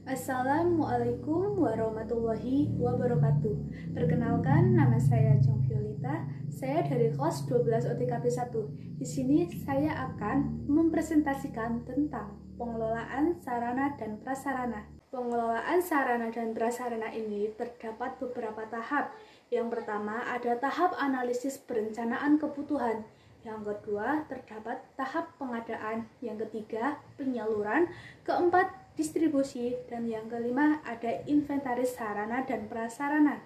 Assalamualaikum warahmatullahi wabarakatuh. Perkenalkan, nama saya Jong Violeta. Saya dari kelas 12 OTKB 1. Di sini saya akan mempresentasikan tentang pengelolaan sarana dan prasarana. Pengelolaan sarana dan prasarana ini terdapat beberapa tahap. Yang pertama ada tahap analisis perencanaan kebutuhan. Yang kedua, terdapat tahap pengadaan. Yang ketiga, penyaluran. Keempat, distribusi. Dan yang kelima, ada inventaris sarana dan prasarana.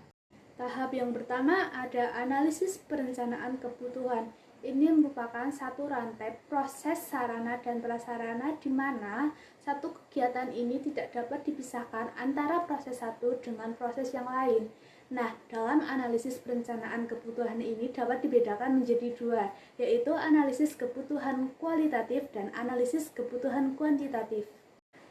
Tahap yang pertama ada analisis perencanaan kebutuhan. Ini merupakan satu rantai proses sarana dan prasarana di mana satu kegiatan ini tidak dapat dipisahkan antara proses satu dengan proses yang lain. Nah, dalam analisis perencanaan kebutuhan ini dapat dibedakan menjadi dua, yaitu analisis kebutuhan kualitatif dan analisis kebutuhan kuantitatif.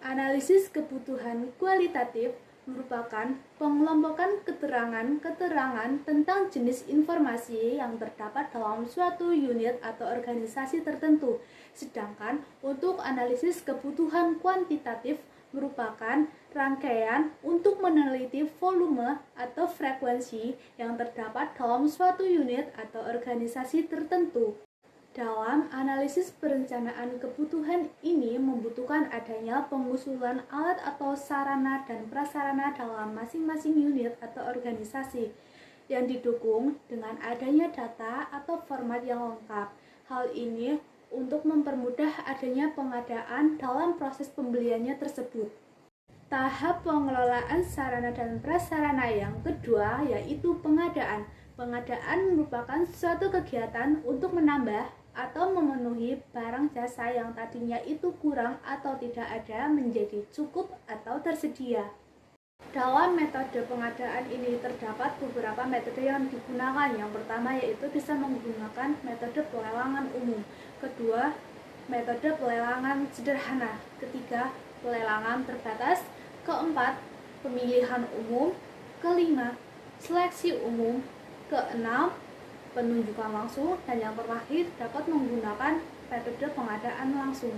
Analisis kebutuhan kualitatif merupakan pengelompokan keterangan tentang jenis informasi yang terdapat dalam suatu unit atau organisasi tertentu. Sedangkan untuk analisis kebutuhan kuantitatif merupakan rangkaian untuk meneliti volume atau frekuensi yang terdapat dalam suatu unit atau organisasi tertentu. Dalam analisis perencanaan kebutuhan ini membutuhkan adanya pengusulan alat atau sarana dan prasarana dalam masing-masing unit atau organisasi yang didukung dengan adanya data atau format yang lengkap. Hal ini untuk mempermudah adanya pengadaan dalam proses pembeliannya tersebut. Tahap pengelolaan sarana dan prasarana yang kedua yaitu pengadaan. Pengadaan merupakan suatu kegiatan untuk menambah atau memenuhi barang jasa yang tadinya itu kurang atau tidak ada menjadi cukup atau tersedia. Dalam metode pengadaan ini terdapat beberapa metode yang digunakan. Yang pertama yaitu bisa menggunakan metode pelelangan umum. Kedua, metode pelelangan sederhana. Ketiga, pelelangan terbatas. Keempat, pemilihan umum. Kelima, seleksi umum. Keenam, penunjukan langsung. Dan yang terakhir, dapat menggunakan metode pengadaan langsung.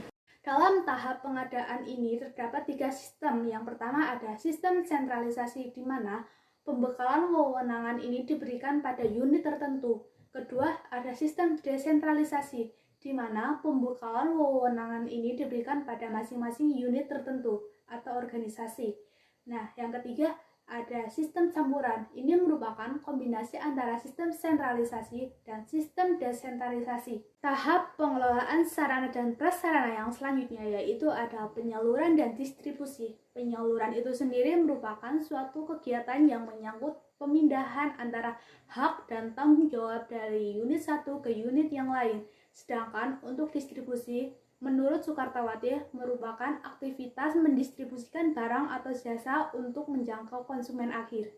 Dalam tahap pengadaan ini terdapat 3 sistem. Yang pertama ada sistem sentralisasi di mana pembekalan wewenangan ini diberikan pada unit tertentu. Kedua, ada sistem desentralisasi di mana pembekalan wewenangan ini diberikan pada masing-masing unit tertentu atau organisasi. Nah, yang ketiga ada sistem campuran. Ini merupakan kombinasi antara sistem sentralisasi dan sistem desentralisasi. Tahap pengelolaan sarana dan prasarana yang selanjutnya yaitu ada penyaluran dan distribusi. Penyaluran itu sendiri merupakan suatu kegiatan yang menyangkut pemindahan antara hak dan tanggung jawab dari unit satu ke unit yang lain. Sedangkan untuk distribusi, menurut Soekartawati, merupakan aktivitas mendistribusikan barang atau jasa untuk menjangkau konsumen akhir.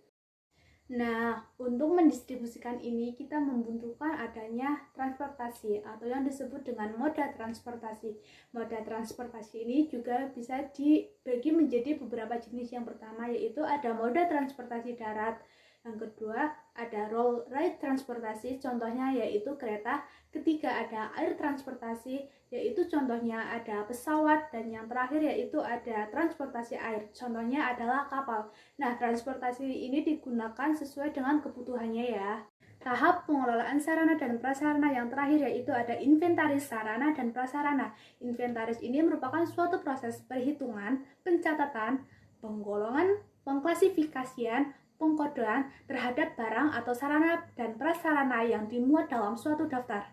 Nah, untuk mendistribusikan ini kita membutuhkan adanya transportasi atau yang disebut dengan moda transportasi. Moda transportasi ini juga bisa dibagi menjadi beberapa jenis. Yang pertama yaitu ada moda transportasi darat. Yang kedua ada road rail transportasi, contohnya yaitu kereta. Ketiga ada air transportasi, yaitu contohnya ada pesawat. Dan yang terakhir yaitu ada transportasi air, contohnya adalah kapal. Nah, transportasi ini digunakan sesuai dengan kebutuhannya ya. Tahap pengelolaan sarana dan prasarana yang terakhir yaitu ada inventaris sarana dan prasarana. Inventaris ini merupakan suatu proses perhitungan, pencatatan, penggolongan, pengklasifikasian, pengkodean terhadap barang atau sarana dan prasarana yang dimuat dalam suatu daftar.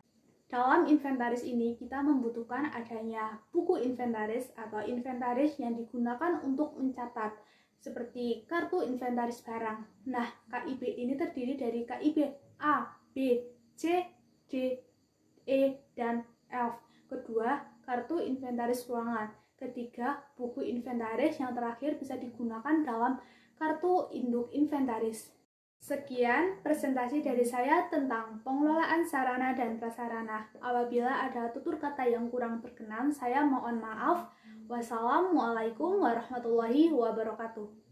Dalam inventaris ini kita membutuhkan adanya buku inventaris atau inventaris yang digunakan untuk mencatat seperti kartu inventaris barang. Nah, KIB ini terdiri dari KIB A, B, C, D, E, dan F. Kedua, kartu inventaris ruangan. Ketiga, buku inventaris. Yang terakhir bisa digunakan dalam kartu induk inventaris. Sekian presentasi dari saya tentang pengelolaan sarana dan prasarana. Apabila ada tutur kata yang kurang berkenan, saya mohon maaf. Wassalamualaikum warahmatullahi wabarakatuh.